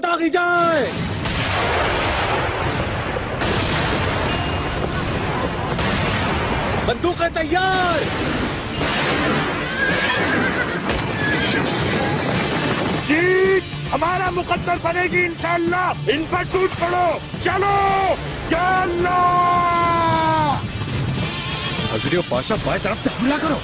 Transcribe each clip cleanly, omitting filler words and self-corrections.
दागी जाए। बंदूकें तैयार। जीत हमारा मुकद्दर बनेगी इंशाअल्लाह। इन पर टूट पड़ो, चलो या अल्लाह। हजरियो पाशा, बाएं तरफ से हमला करो।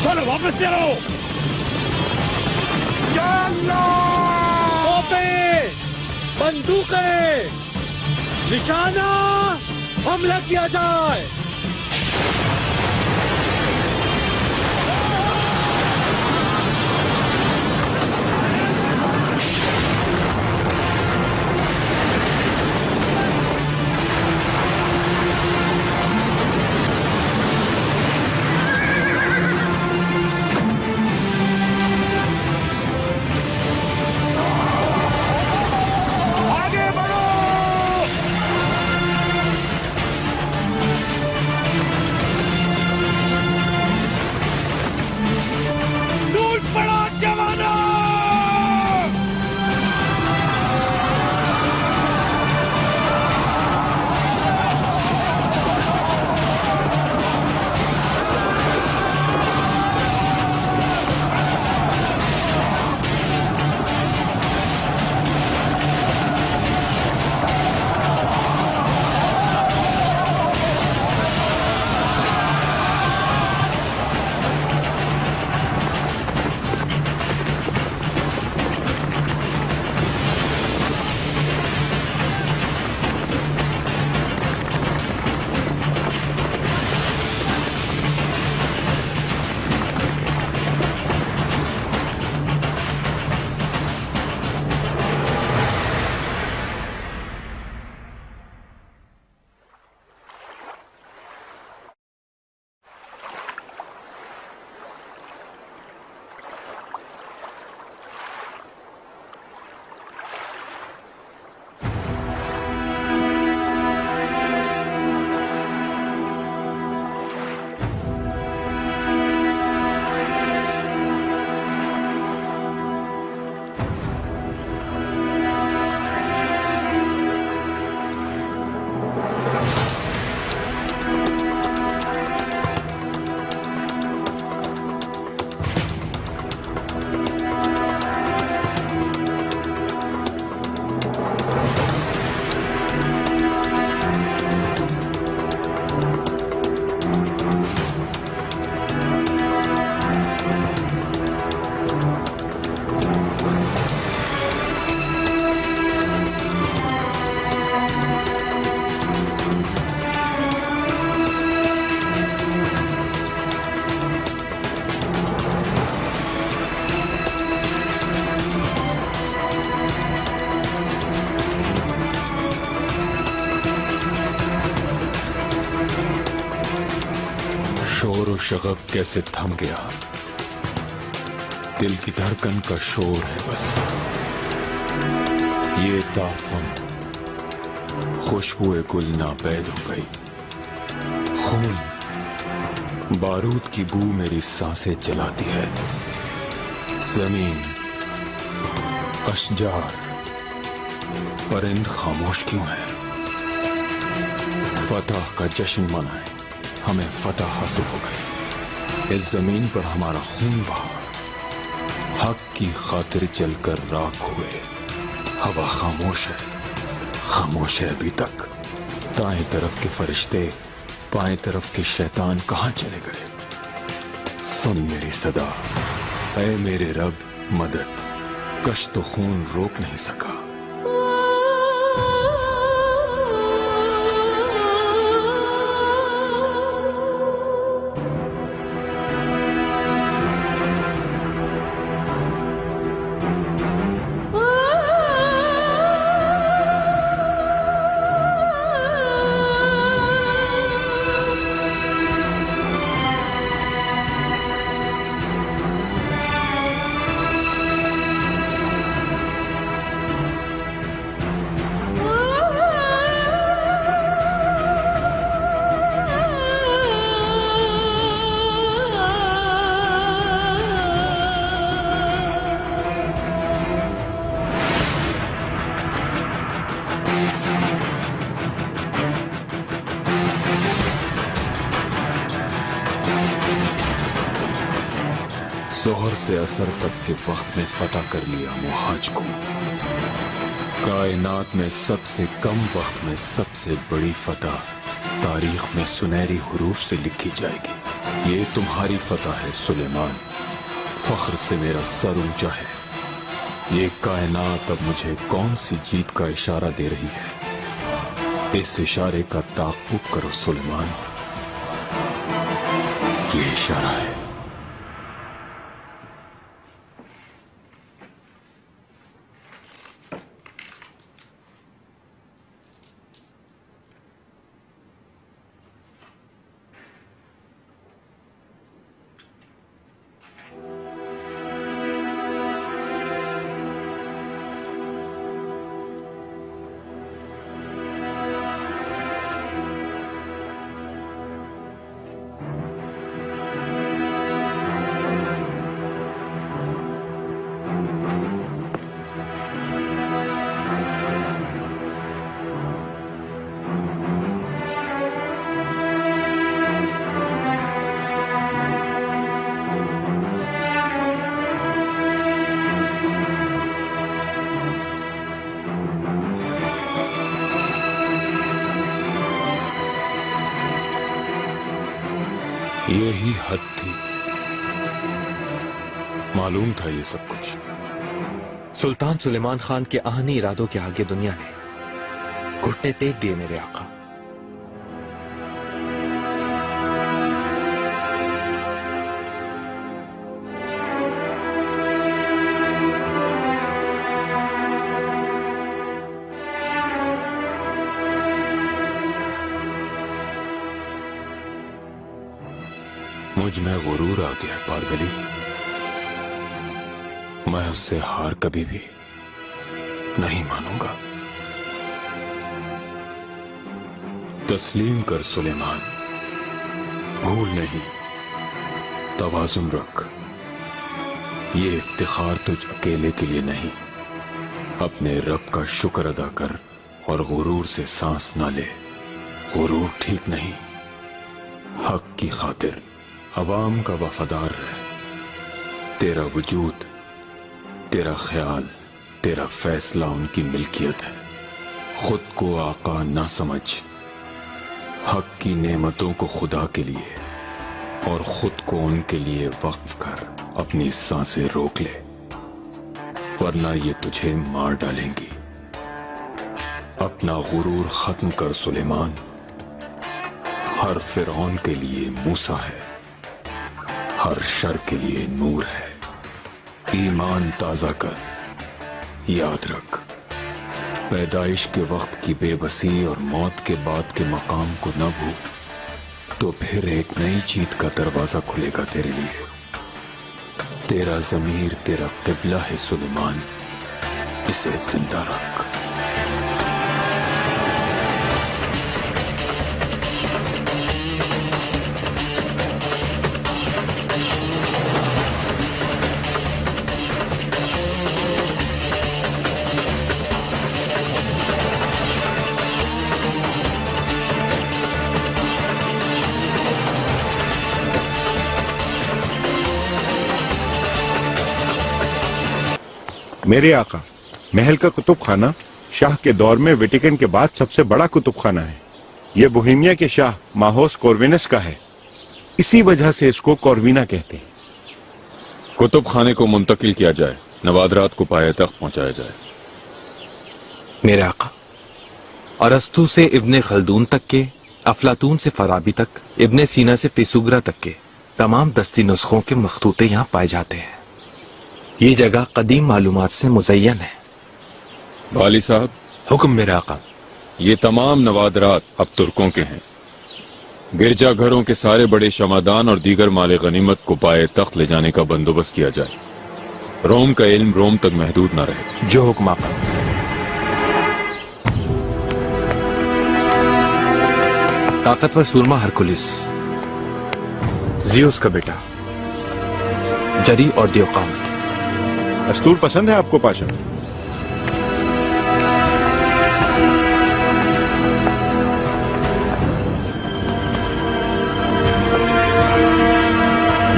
चलो वापस चलो या अल्लाह। तोपें, बंदूकें, निशाना, हमला किया जाए। शोर और शगब कैसे थम गया। दिल की धड़कन का शोर है बस। ये ताफुन खुशबुए गुल नापैद हो गई। खून बारूद की बू मेरी सांसें जलाती है। जमीन, अशजार, परिंद खामोश क्यों है? फतह का जश्न मनाए, हमें फतह हासिल हो गई। इस जमीन पर हमारा खून बहा, हक की खातिर जलकर राख हुए। हवा खामोश है, खामोश है अभी तक। दाएं तरफ के फरिश्ते, बाएं तरफ के शैतान कहां चले गए? सुन मेरी सदा, ऐ मेरे रब मदद। कश तो खून रोक नहीं सका। जोहर से असर तक के वक्त में फतह कर लिया मुहाज को। कायनात में सबसे कम वक्त में सबसे बड़ी फतह तारीख में सुनहरी हरूफ से लिखी जाएगी। ये तुम्हारी फतह है सुलेमान। फख्र से मेरा सर ऊंचा है। ये कायनात अब मुझे कौन सी जीत का इशारा दे रही है? इस इशारे का ताक़ुब करो सुलेमान। ये इशारा है। यही हद थी। मालूम था ये सब कुछ। सुल्तान सुलेमान खान के आहनी इरादों के आगे दुनिया ने घुटने टेक दिए मेरे आका। मुझ में गुरूर आ गया पारगली। मैं उससे हार कभी भी नहीं मानूंगा। तस्लीम कर सुलेमान, भूल नहीं, तवाज़ुन रख। ये इफ्तिखार तुझ अकेले के लिए नहीं, अपने रब का शुक्र अदा कर और गुरूर से सांस ना ले। गुरूर ठीक नहीं। हक की खातिर अवाम का वफादार रहे। तेरा वजूद, तेरा ख्याल, तेरा फैसला उनकी मिल्कियत है। खुद को आका ना समझ। हक की नेमतों को खुदा के लिए और खुद को उनके लिए वक्फ कर अपनी सांसें रोक ले, वरना ये तुझे मार डालेंगी। अपना गुरूर खत्म कर सुलेमान। हर फिरौन के लिए मूसा है, हर शर के लिए नूर है। ईमान ताजा कर, याद रख। पैदाइश के वक्त की बेबसी और मौत के बाद के मकाम को न भूल, तो फिर एक नई जीत का दरवाजा खुलेगा तेरे लिए। तेरा ज़मीर तेरा क़िबला है सुलेमान, इसे जिंदा रख। मेरे आका, महल का कुतुब खाना शाह के दौर में वेटिकन के बाद सबसे बड़ा कुतुब खाना है। यह बोहेमिया के शाह माहोस कॉर्विनस का है। इसी वजह से इसको कॉर्विना कहते हैं। कुतुब खाने को मुंतकिल किया जाए, नवादरात को पाए तक पहुंचाया जाए। मेरे आका, अरस्तू से इब्ने खल्दून तक के, अफलातून से फराबी तक, इब्ने सीना से पिसुगरा तक के तमाम दस्ती नुस्खों के मखतूते यहाँ पाए जाते हैं। ये जगह कदीम मालूमात से मुज़य्यन है। वाली साहब, हुक्म मेरे आका। ये तमाम नवादरात अब तुर्कों के हैं। गिरजाघरों के सारे बड़े शमादान और दीगर माले गनीमत को पाए तख्त ले जाने का बंदोबस्त किया जाए। रोम का इल्म रोम तक महदूद न रहे। जो हुक्म आका। ताकतवर सूरमा हरकुलिस, जियोस का बेटा, जरी और दियोकामत। दस्तूर पसंद है आपको पाशा?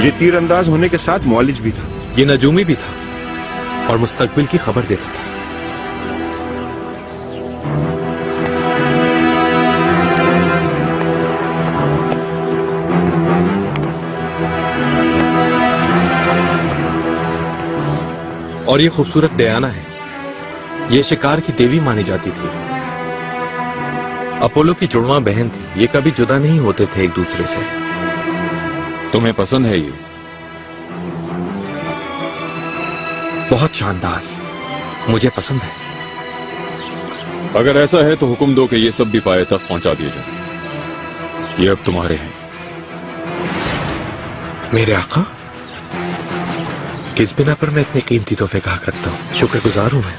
ये तीरंदाज होने के साथ मौलिज भी था। ये नजूमी भी था और मुस्तकबिल की खबर देता था। और ये खूबसूरत डयाना है, ये शिकार की देवी मानी जाती थी। अपोलो की जुड़वा बहन थी। ये कभी जुदा नहीं होते थे एक दूसरे से। तुम्हें पसंद है ये? बहुत शानदार, मुझे पसंद है। अगर ऐसा है तो हुक्म दो कि ये सब भी पाए तक पहुंचा दिए जाए। ये अब तुम्हारे हैं। मेरे आका, किस बिना पर मैं इतने कीमती तोहफे का हक रखता हूँ? शुक्रगुजार हूं मैं।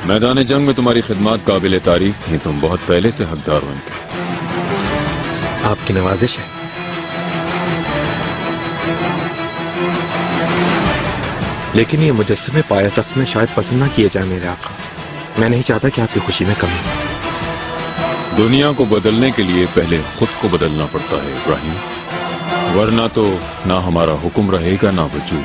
मैदान जंग में तुम्हारी खिदमत काबिल तारीफ थी। तुम बहुत पहले से हकदार हो इनके। आपकी नवाजिश है। लेकिन ये मुजस्समे पाया तख्त में शायद पसंद ना किए जाए मेरे आका। मैं नहीं चाहता कि आपकी खुशी में कमी हो। दुनिया को बदलने के लिए पहले खुद को बदलना पड़ता है इब्राहिम, वरना तो ना हमारा हुक्म रहेगा ना वजूद।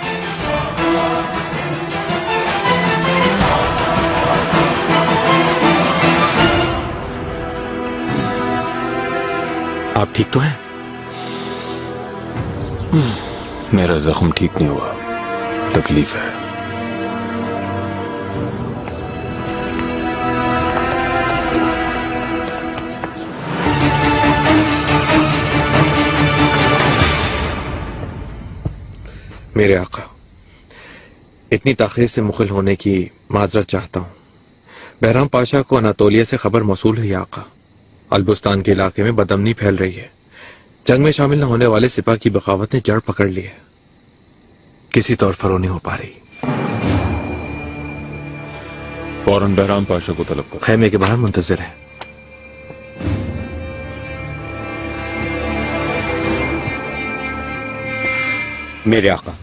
आप ठीक तो हैं? मेरा जख्म ठीक नहीं हुआ, तकलीफ है। मेरे आका, इतनी ताखीर से मुखिल होने की माजरत चाहता हूँ। बहराम पाशा को अनातोलिया से खबर मौसूल हुई आका। अलबुस्तान के इलाके में बदअमनी फैल रही है। जंग में शामिल न होने वाले सिपाह की बगावत ने जड़ पकड़ ली है। किसी तौर फरो नहीं हो पा रही। फौरन बहराम पाशा को तलब करो। खैमे के बाहर मुंतजिर है। मेरे आका।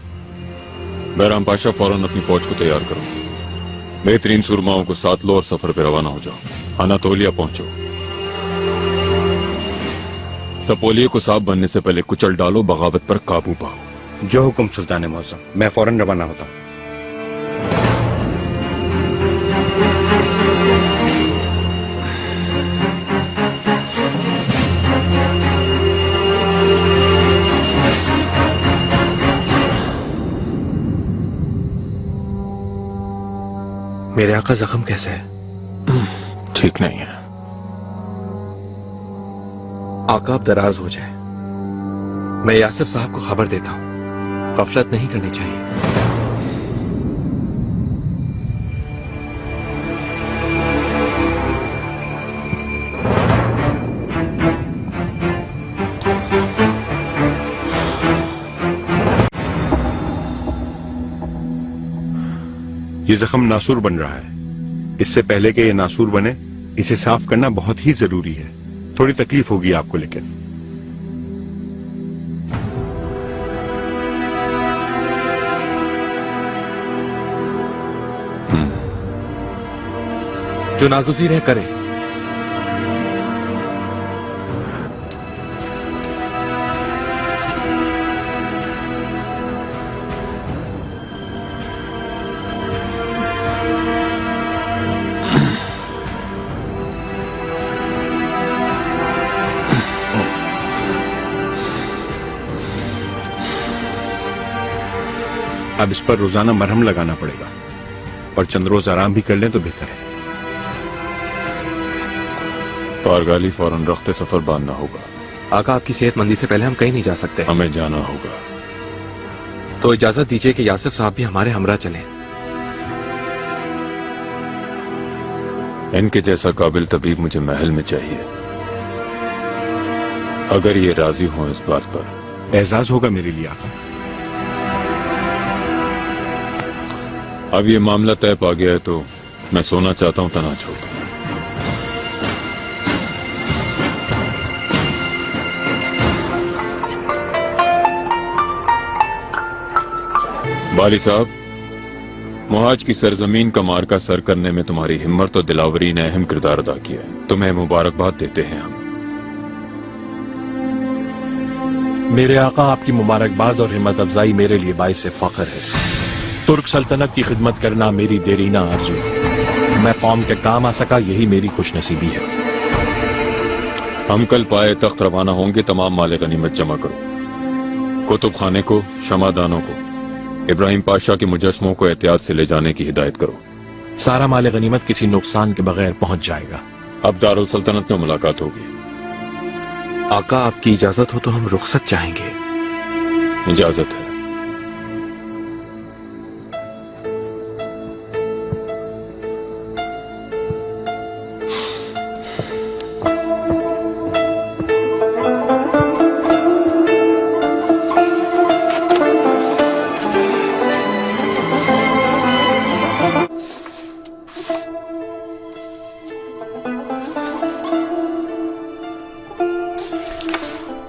बहराम पाशा, फौरन अपनी फौज को तैयार करो। बेहतरीन सुरमाओं को साथ लो और सफर पर रवाना हो जाओ। अनातोलिया पहुंचो। सपोलिया को साफ बनने से पहले कुचल डालो, बगावत पर काबू पाओ। जो हुक्म सुल्तान मौसम, मैं फौरन रवाना होता हूँ। मेरे आका, जख्म कैसे है? ठीक नहीं है। आका, अब दराज हो जाए। मैं यासिफ साहब को खबर देता हूं। गफलत नहीं करनी चाहिए। ये जख्म नासूर बन रहा है। इससे पहले कि ये नासूर बने, इसे साफ करना बहुत ही जरूरी है। थोड़ी तकलीफ होगी आपको, लेकिन जो नागुज़ीर है करें। अब इस पर रोजाना मरहम लगाना पड़ेगा और चंद रोज आराम भी कर लें तो बेहतर है। पारगाली फौरन रख्ते सफर बांधना होगा। आका, आपकी सेहतमंदी से पहले हम कहीं नहीं जा सकते। हमें जाना होगा। तो इजाजत दीजिए कि यासिफ साहब भी हमारे हमरा चलें। इनके जैसा काबिल तबीब मुझे महल में चाहिए। अगर ये राजी हो इस बात पर, एजाज होगा मेरे लिए आका। अब ये मामला तय पा गया है तो मैं सोना चाहता हूं, तना छोड़। बाली साहब, मुहाज की सरजमीन का मार्का सर करने में तुम्हारी हिम्मत और दिलावरी ने अहम किरदार अदा किया है। तुम्हें मुबारकबाद देते हैं हम। मेरे आका, आपकी मुबारकबाद और हिम्मत अफजाई मेरे लिए बाइस फख्र है। तुर्क सल्तनत की खिदमत करना मेरी देरीना आरज़ू है। मैं कौम के काम आ सका, यही मेरी खुशनसीबी है। हम कल पाए तख्त रवाना होंगे। तमाम माल गनीमत जमा करो। कुतुब खाने को, शमादानों को, इब्राहिम पाशा के मुजस्मों को एहतियात से ले जाने की हिदायत करो। सारा माल गनीमत किसी नुकसान के बगैर पहुंच जाएगा। अब दारुल सल्तनत में मुलाकात होगी। आका, आपकी इजाजत हो तो हम रुखसत चाहेंगे। इजाजत है।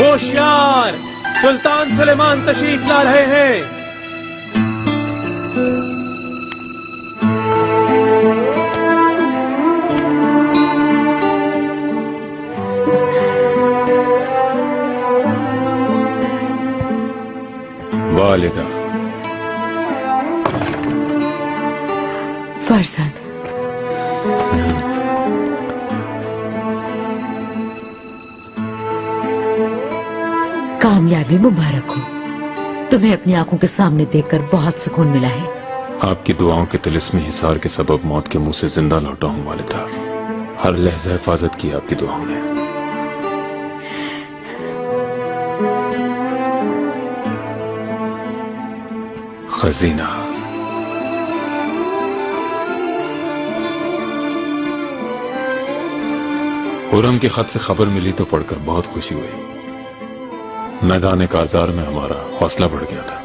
होशियार, सुल्तान सुलेमान तशरीफ ला रहे हैं। वालिदा, फरजंद, कामयाबी मुबारक हो। तुम्हें अपनी आंखों के सामने देखकर बहुत सुकून मिला है। आपकी दुआओं के तिलिस्मी हिसार के सबब मौत के मुंह से जिंदा लौटा हूं वालिदा। हर लहजा हिफाजत की आपकी दुआओं ने। खजीना, हुरम के खत से खबर मिली तो पढ़कर बहुत खुशी हुई। मैदान कारजार में हमारा हौसला बढ़ गया था।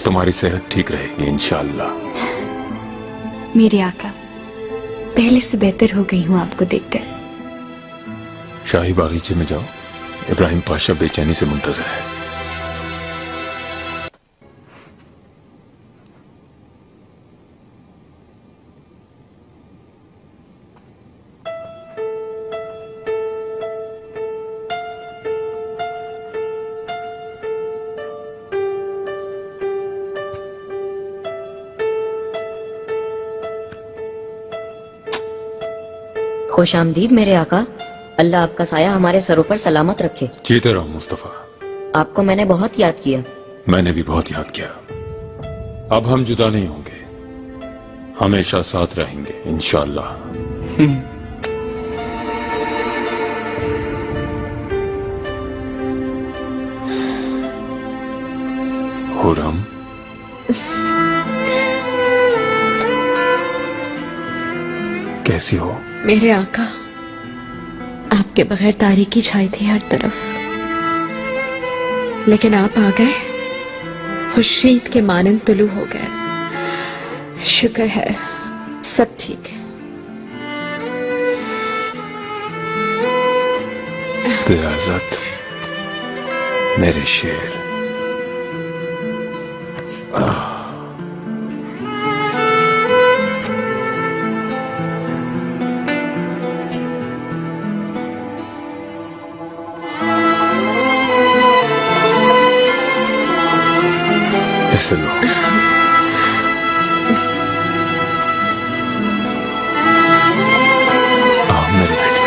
तुम्हारी सेहत ठीक रहेगी इंशाअल्लाह। मेरे आका, पहले से बेहतर हो गई हूँ आपको देखकर। शाही बागीचे में जाओ, इब्राहिम पाशा बेचैनी से मुंतजर है। खुश आमदीद मेरे आका। अल्लाह आपका साया हमारे सरों पर सलामत रखे। जीते रहो मुस्तफा। आपको मैंने बहुत याद किया। मैंने भी बहुत याद किया। अब हम जुदा नहीं होंगे, हमेशा साथ रहेंगे इंशाअल्लाह। हुरम, कैसी हो? मेरे आका, आपके बगैर तारीकी छाई थी हर तरफ, लेकिन आप आ गए, खुर्शीद के मानंद तुलू हो गए। शुक्र है सब ठीक है। रियाजत, मेरे शेर, ऐसे लो। आओ मेरी बेटी।